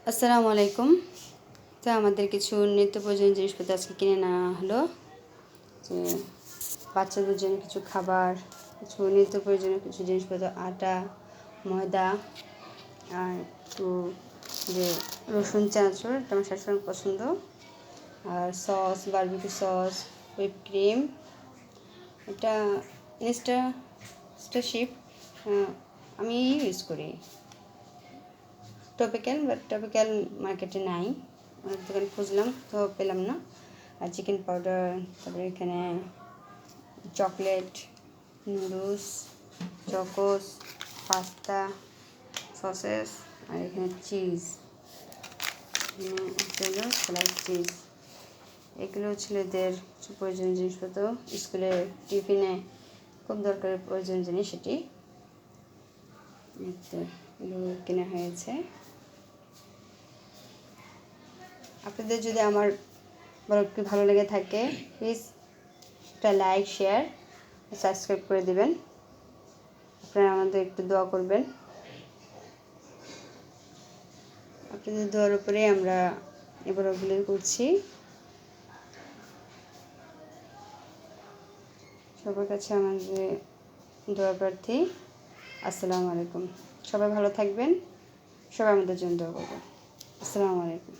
আসসালামু আলাইকুম। তো আমাদের কিছু নিত্য প্রয়োজনীয় জিনিসপত্র আজকে কিনে নেওয়া হলো, যে বাচ্চাদের জন্য কিছু খাবার, কিছু নিত্য প্রয়োজনীয় কিছু জিনিসপত্র, আটা, ময়দা, আর একটু যে রসুন চানাচুর, এটা আমার শাশুড়ির পছন্দ, আর sauce, barbecue sauce, whip cream, এটা ইনস্টাশিপ আমি ইউজ করি। টপিক্যাল মার্কেটে নাই, অনেক দোকান খুঁজলাম তো পেলাম না। আর চিকেন পাউডার, তারপরে এখানে chocolate, noodles, Chocos, pasta, sauces, আর এখানে চিজ, স্লাইস চিজ। এগুলো ছেলেদের কিছু প্রয়োজনীয় জিনিসপত্র, স্কুলে টিফিনে খুব দরকারি প্রয়োজনীয় জিনিস, সেটি এগুলো কেনা হয়েছে। আপনাদের যদি আমার ব্লগটি ভালো লেগে থাকে, প্লিজ একটা লাইক, শেয়ার, সাবস্ক্রাইব করে দেবেন। আপনারা আমাদের একটু দোয়া করবেন। আপনাদের দোয়ার উপরে আমরা এই ব্লগগুলো করছি। সবার কাছে আমাদের দোয়া প্রার্থী। আসসালামু আলাইকুম। সবাই ভালো থাকবেন, সবাই আমাদের জন্য দোয়া করবেন। আসসালামু আলাইকুম।